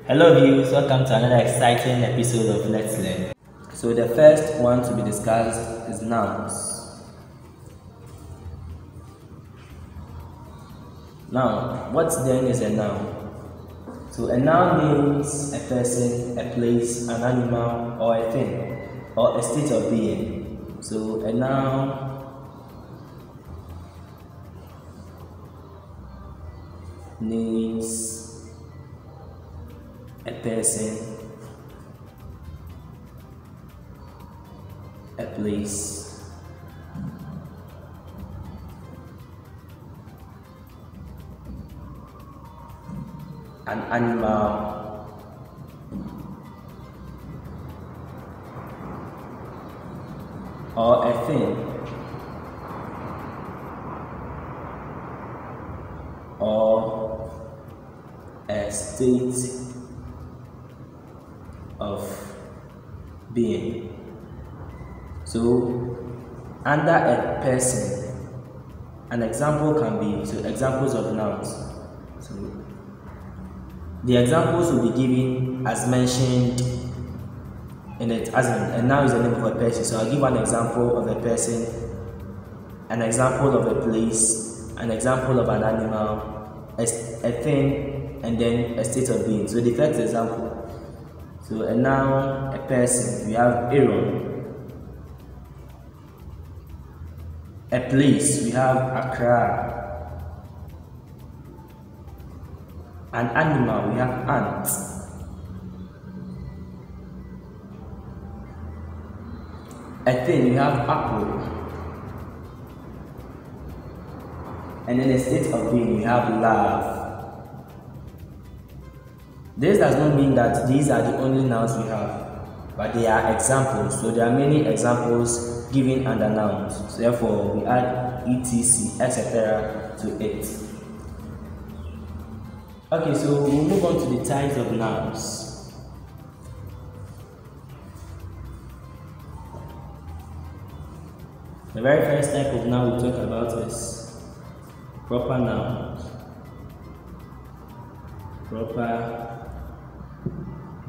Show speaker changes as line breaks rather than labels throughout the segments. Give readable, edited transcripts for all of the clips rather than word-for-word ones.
Hello viewers, welcome to another exciting episode of Let's Learn. So the first one to be discussed is nouns. Now, what then is a noun? So a noun means a person, a place, an animal, or a thing, or a state of being. So a noun means a person, a place, an animal, or a thing, or a state of being. So under a person, an example can be, so examples of nouns. So the examples will be given as mentioned in it, as in, a noun is the name of a person. So I'll give an example of a person, an example of a place, an example of an animal, a thing, and then a state of being. So the first example, so a noun, a person, we have Aaron. A place, we have Accra. An animal, we have ant. A thing, we have apple. And in a state of being, we have love. This does not mean that these are the only nouns we have, but they are examples. So there are many examples given under nouns. So therefore, we add etc, etc. to it. Okay, so we'll move on to the types of nouns. The very first type of noun we'll talk about is proper nouns. Proper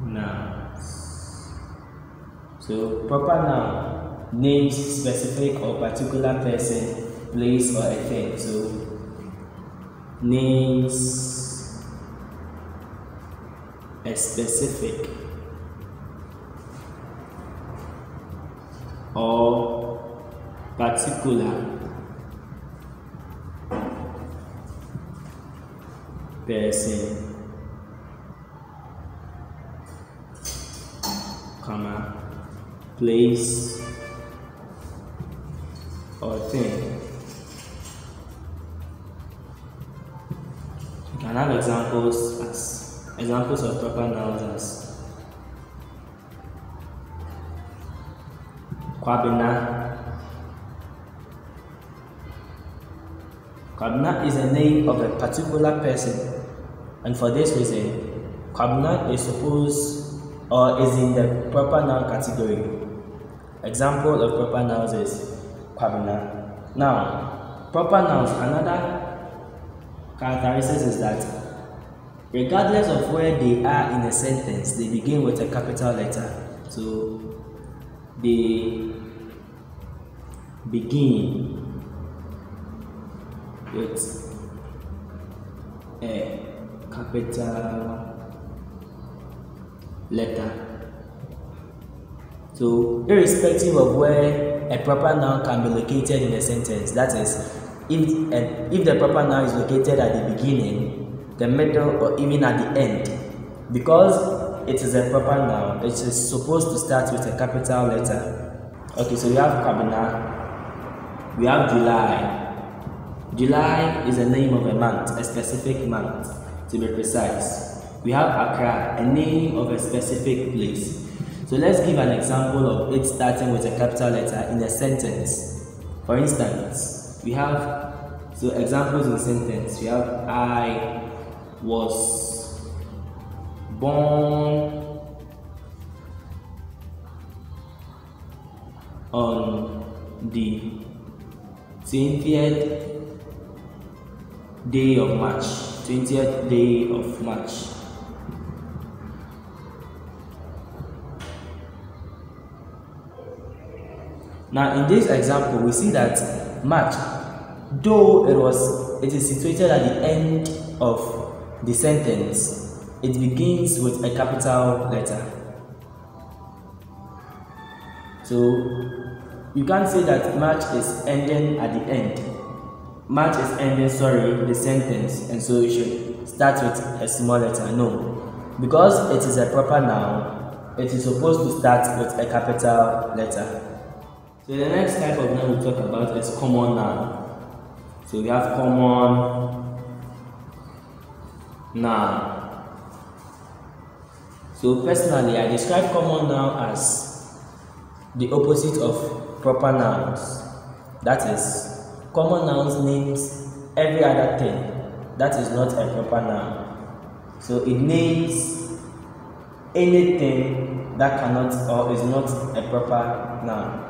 nouns. So proper noun names specific or particular person, place, or a thing. So names a specific or particular person, comma, place, or thing. You can have examples of proper nouns as Kwabena. Kwabena is a name of a particular person, and for this reason, Kwabena is supposed or is in the proper noun category. Example of proper nouns is Kwabena. Now, proper nouns, another characteristic is that regardless of where they are in a sentence, they begin with a capital letter. So they begin with a capital letter. So irrespective of where a proper noun can be located in a sentence, that is, if the proper noun is located at the beginning, the middle, or even at the end, because it is a proper noun, it is supposed to start with a capital letter. Okay, so we have Kwabena, we have July. July is the name of a month, a specific month, to be precise. We have Accra, a name of a specific place. So let's give an example of it starting with a capital letter in a sentence. For instance, we have, so examples in sentence, we have I was born on the 20th day of March, 20th day of March. Now in this example, we see that match, though it is situated at the end of the sentence, it begins with a capital letter. So you can't say that match is ending at the end. Match is ending, the sentence, and so you should start with a small letter. No, because it is a proper noun, it is supposed to start with a capital letter. So the next type of noun we talk about is common noun. So we have common noun. So personally, I describe common noun as the opposite of proper nouns. That is, common nouns names every other thing that is not a proper noun. So it names anything that cannot or is not a proper noun.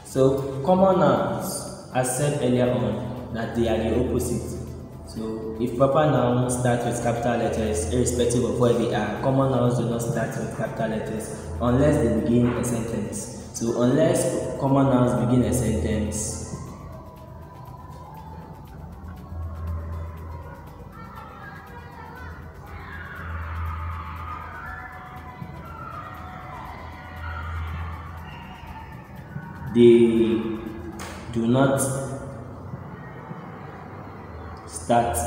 So common nouns, as said earlier on, that they are the opposite. So if proper nouns start with capital letters, irrespective of where they are, common nouns do not start with capital letters unless they begin a sentence. So unless common nouns begin a sentence, they do not start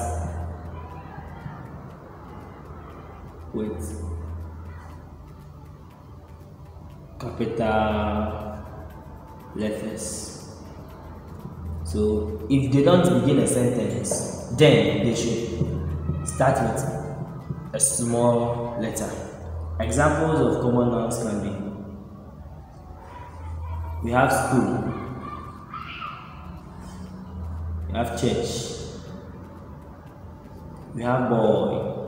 with capital letters. So if they don't begin a sentence, then they should start with a small letter. Examples of common nouns can be: we have school, we have church, we have boy,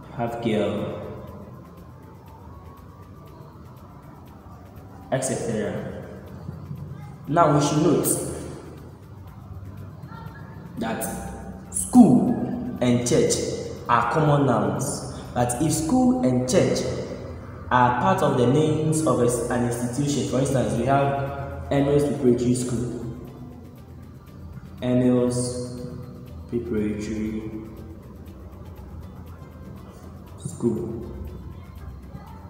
we have girl, etc. Now we should note that school and church are common nouns, but if school and church are part of the names of an institution, for instance, we have Emmaus Preparatory School, Emmaus Preparatory School.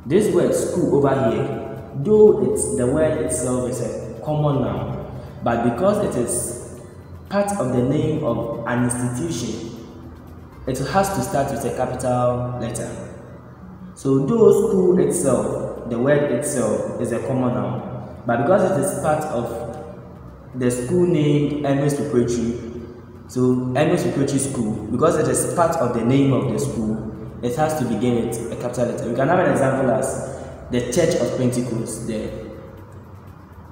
This word school over here, though the word itself is a common noun, but because it is part of the name of an institution, it has to start with a capital letter. So though school itself, the word itself, is a common noun, but because it is part of the school named Emmaus Preparatory, so Emmaus Preparatory School, because it is part of the name of the school, it has to begin with a capital letter. We can have an example as the Church of Pentecost, the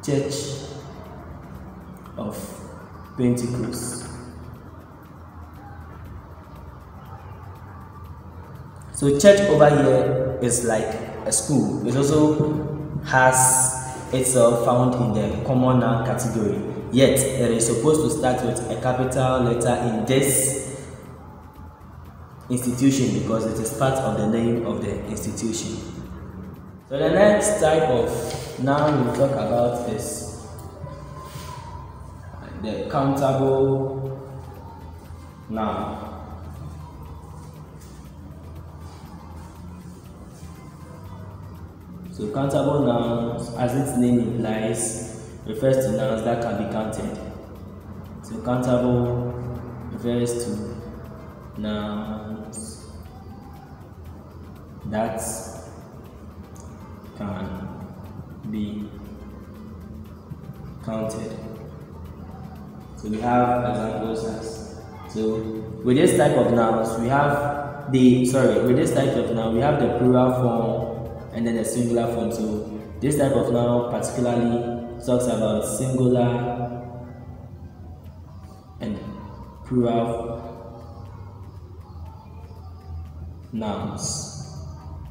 Church of Pentecost. So church over here is like a school. It also has itself found in the common noun category. Yet it is supposed to start with a capital letter in this institution because it is part of the name of the institution. So the next type of noun we'll talk about is the countable noun. So countable nouns, as its name implies, refers to nouns that can be counted. So countable refers to nouns that can be counted. So we have examples as, so with this type of nouns we have the plural form and then the singular form. So this type of noun particularly talks about singular and plural nouns.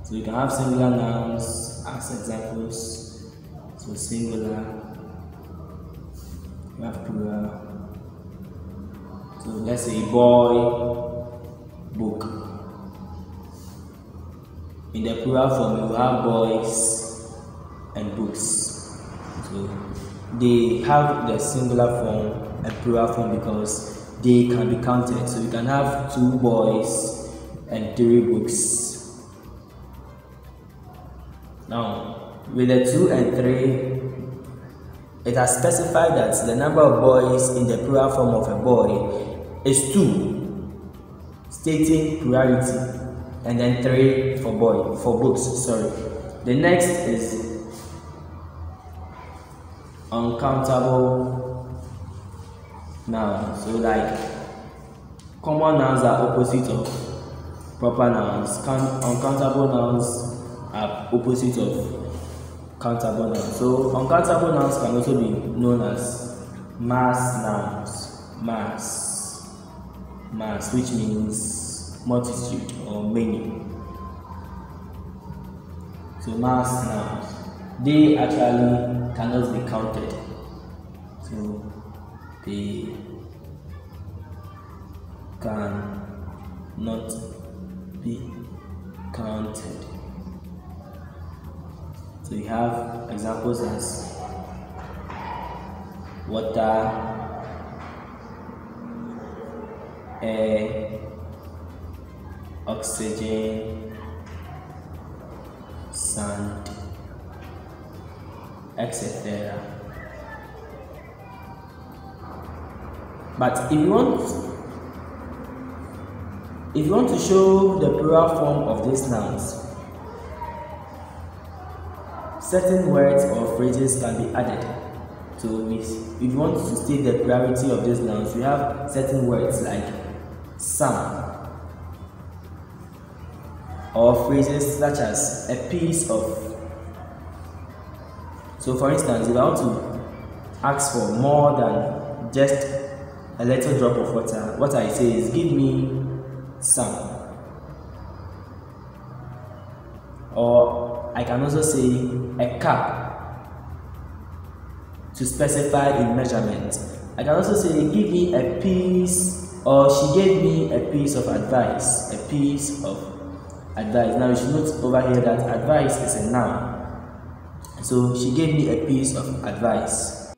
So you can have singular nouns as examples. So singular, you have plural. So let's say boy, book. In the plural form, you have boys and books. So they have the singular form and plural form because they can be counted. So you can have 2 boys and 3 books. Now, with the 2 and 3, it has specified that the number of boys in the plural form of a boy is 2, stating plurality, and then 3 for books. Sorry. The next is uncountable nouns. So like common nouns are opposite of proper nouns. Uncountable nouns are opposite of countable nouns. So uncountable nouns can also be known as mass nouns. Mass, which means multitude or many. So mass nouns, they actually cannot be counted. So they cannot be counted. So you have examples as water, air, oxygen, sand, etc. But if you want to show the plural form of these nouns, certain words or phrases can be added. So if you want to state the plurality of these nouns, we have certain words like some, or phrases such as a piece of. So for instance, if I want to ask for more than just a little drop of water, what I say is give me some. Or I can also say a cup to specify in measurement. I can also say give me a piece, or she gave me a piece of advice. A piece of advice. Now you should note over here that advice is a noun. So she gave me a piece of advice.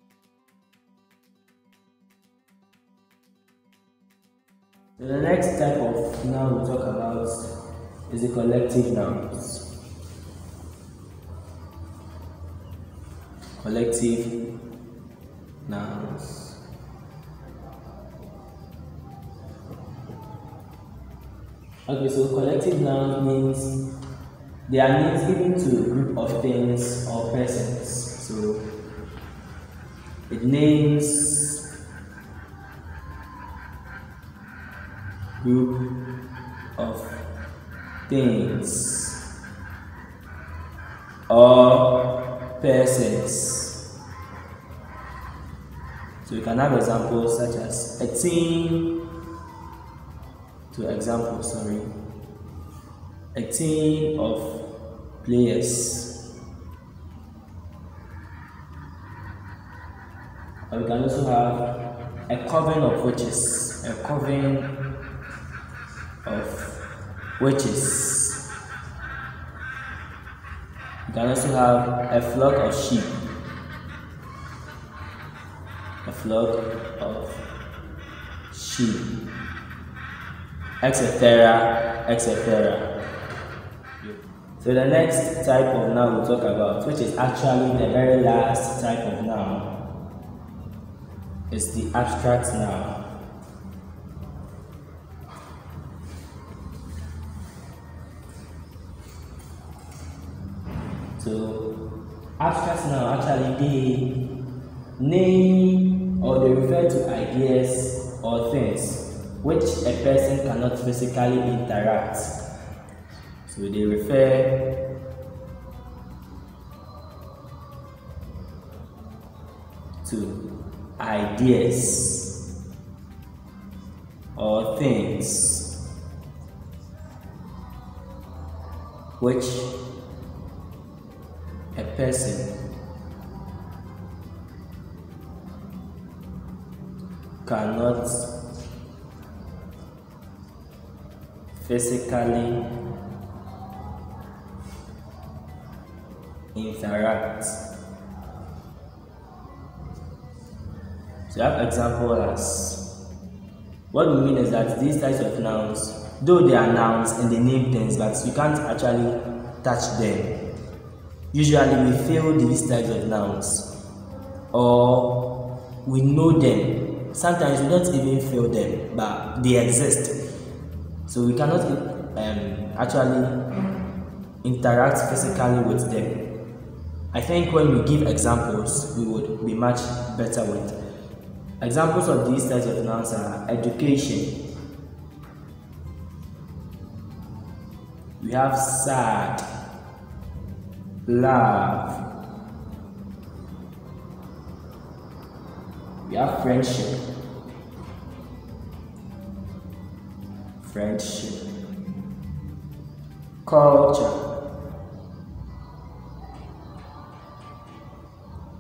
So the next type of noun we'll talk about is the collective nouns. Collective nouns. Okay, so collective nouns means they are names given to a group of things or persons. So it names group of things or persons. So you can have examples such as a team, a team of players. Or you can also have a coven of witches, a coven of witches. You can also have a flock of sheep, a flock of sheep, etc., etc. So the next type of noun we'll talk about, which is actually the very last type of noun, is the abstract noun. So abstract noun actually Name, or they refer to ideas or things which a person cannot physically interact. So they refer to ideas or things which a person cannot physically interact. So I have example as, what we mean is that these types of nouns, though they are nouns and they name things, but you can't actually touch them. Usually we feel these types of nouns, or we know them. Sometimes we don't even feel them, but they exist. So we cannot actually interact physically with them. I think when we give examples, we would be much better with. Examples of these types of nouns are education. We have sad, love. We have friendship. Culture.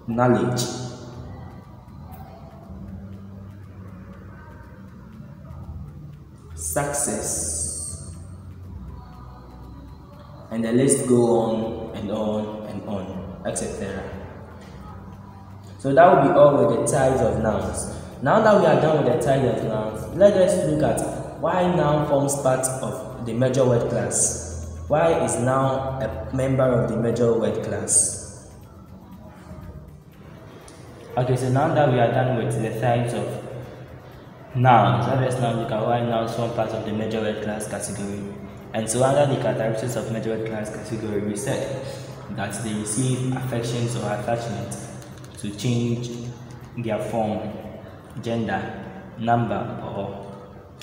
Knowledge. Success. And the list go on and on and on, etc. So that will be all with the types of nouns. Now that we are done with the types of nouns, let us look at why noun forms part of the major word class. Why is noun a member of the major word class? Okay, so now that we are done with the types of nouns, let us now look at why nouns form part of the major word class category. And so under the characteristics of major word class category, we said that they receive affections or attachments to change their form, gender, number,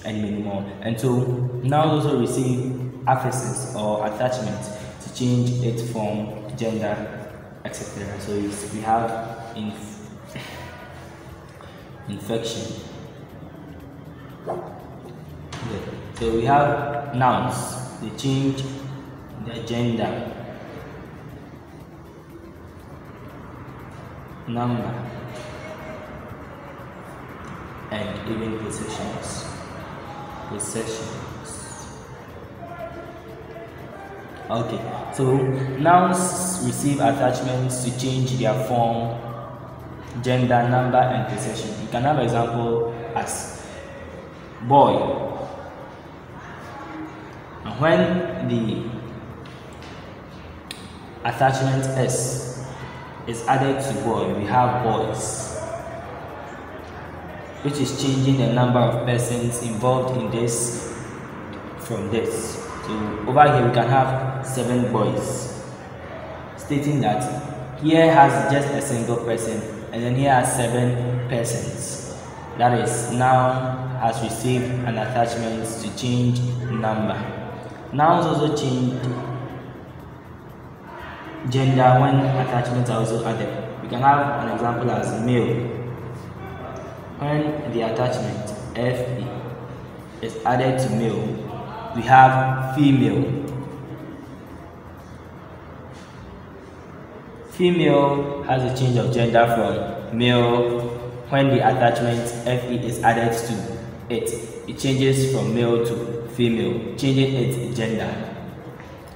and many more. And so nouns also receive affixes or attachments to change its form, gender, etc. So we have infection. Okay. So we have nouns, they change their gender, number, and even possessions. Okay, so nouns receive attachments to change their form, gender, number, and possession. You can have example as boy. And when the attachment s is added to boy, we have boys, which is changing the number of persons involved in this from this. So over here we can have 7 boys, stating that here has just a single person and then here has 7 persons. That is, noun has received an attachment to change number. Nouns also change gender when attachments are also added. We can have an example as male. When the attachment fe is added to male, we have female. Female has a change of gender from male. When the attachment fe is added to it changes from male to female, changing its gender.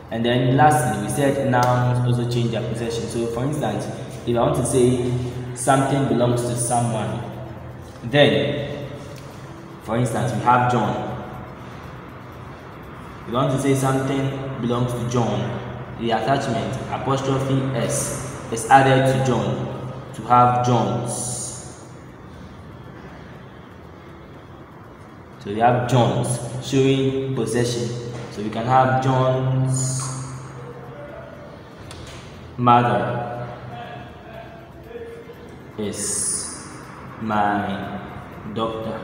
And then lastly, we said nouns also change their possession. So for instance, if I want to say something belongs to someone, then for instance we have John. If I want to say something belongs to John, the attachment apostrophe s is added to John to have Johns. So we have Johns showing possession. So we can have John's mother, is my doctor.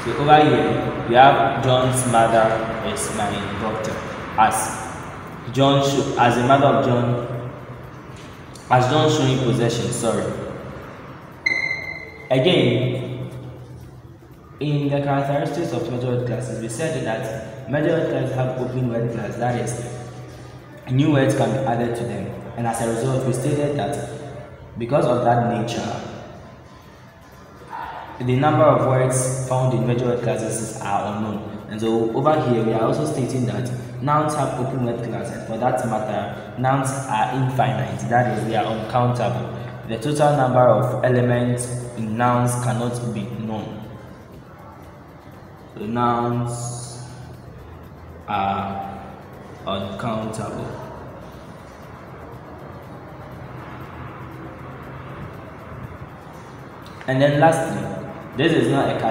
So over here we have John's mother is my doctor. As the mother of John, as John showing possession. Sorry. Again, in the characteristics of major classes, we said that major classes have open word class. That is, new words can be added to them, and as a result, we stated that because of that nature, the number of words found in major word classes are unknown. And so over here we are also stating that nouns have open word class, and for that matter, nouns are infinite. That is, they are uncountable. The total number of elements in nouns cannot be known. So nouns are uncountable. And then lastly, this is not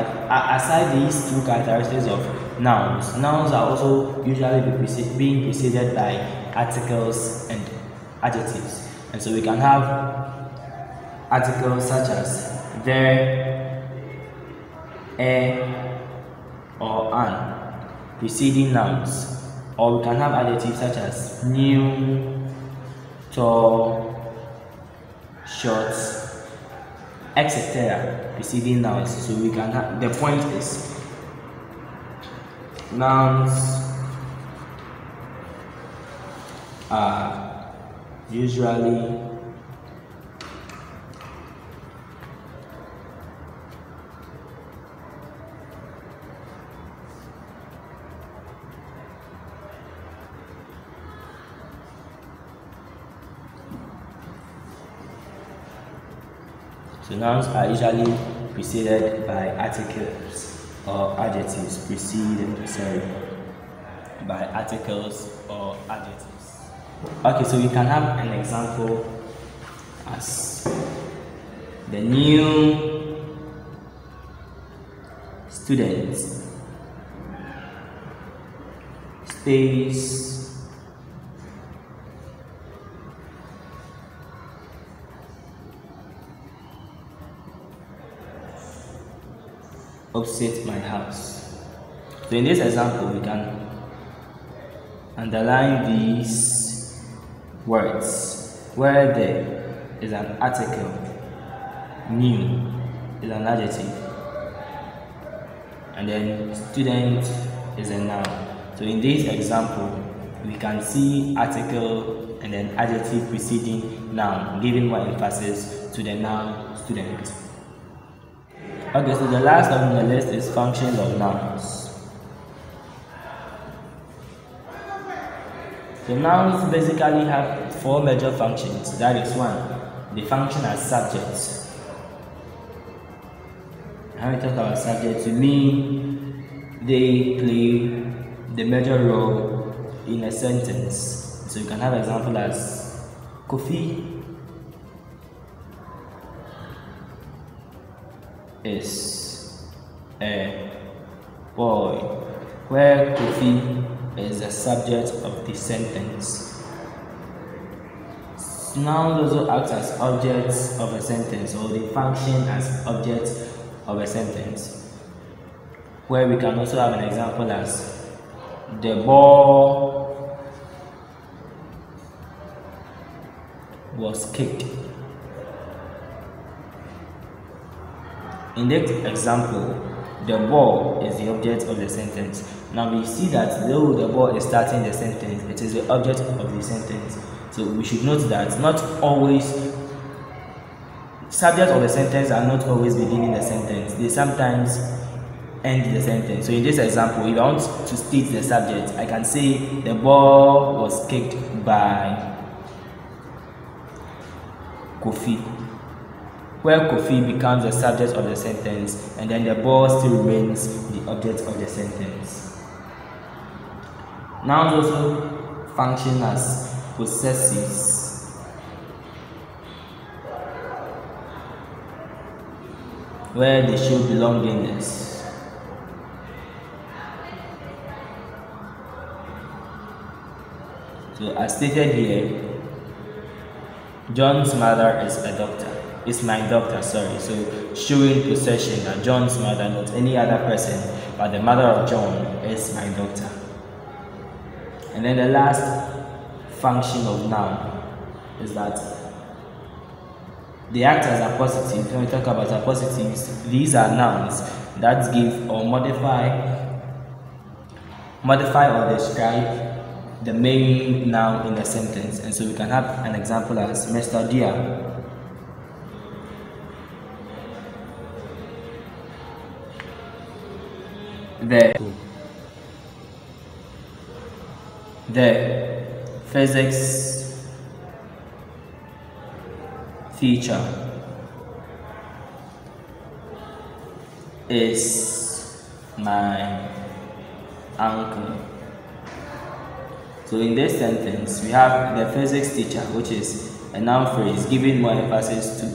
aside these two characteristics of nouns. Nouns are also usually being preceded by articles and adjectives, and so we can have articles such as there, or an preceding nouns, or we can have adjectives such as new, tall, short, etc. preceding nouns. So we can have, the point is, nouns are usually preceded by articles or adjectives. By articles or adjectives. Okay, so we can have an example as the new student stays opposite my house. So in this example, we can underline these words where there is an article, new is an adjective, and then student is a noun. So in this example, we can see article and then adjective preceding noun, giving more emphasis to the noun student. Okay, so the last on the list is functions of nouns. So nouns basically have four major functions. That is, one, they function as subjects. When we talk about subjects, we mean they play the major role in a sentence. So you can have example as Kofi is a boy, where Kofi is the subject of the sentence. Nouns also act as objects of a sentence, or they function as objects of a sentence, where we can also have an example as the ball was kicked. In this example, the ball is the object of the sentence. Now we see that though the ball is starting the sentence, it is the object of the sentence. So we should note that not always subjects of the sentence are not always beginning the sentence. They sometimes end the sentence. So in this example, if I want to state the subject, I can say the ball was kicked by Kofi, where Kofi becomes the subject of the sentence, and then the ball still remains the object of the sentence. Nouns also function as possessives, where they show belongingness. So as stated here, John's mother is a doctor. Is my doctor, sorry. So showing possession that John's mother, not any other person, but the mother of John is my doctor. And then the last function of noun is that they act as appositives. When we talk about appositives, these are nouns that give or modify or describe the main noun in the sentence. And so we can have an example as Mr. Dear. The physics teacher is my uncle. So in this sentence, we have the physics teacher, which is a noun phrase, giving more emphasis to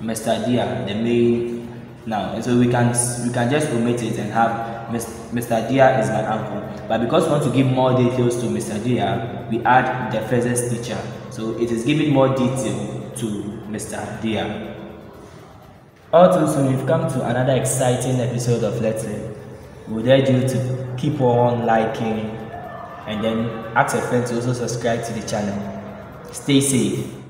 Mr. Dear, the main noun. And so we can just omit it and have Mr. Dear is my uncle. But because we want to give more details to Mr. Dear, we add the physics teacher. So it is giving more detail to Mr. Dear. Also, so we've come to another exciting episode of Let's Learn. We would urge you to keep on liking and then ask a friend to also subscribe to the channel. Stay safe.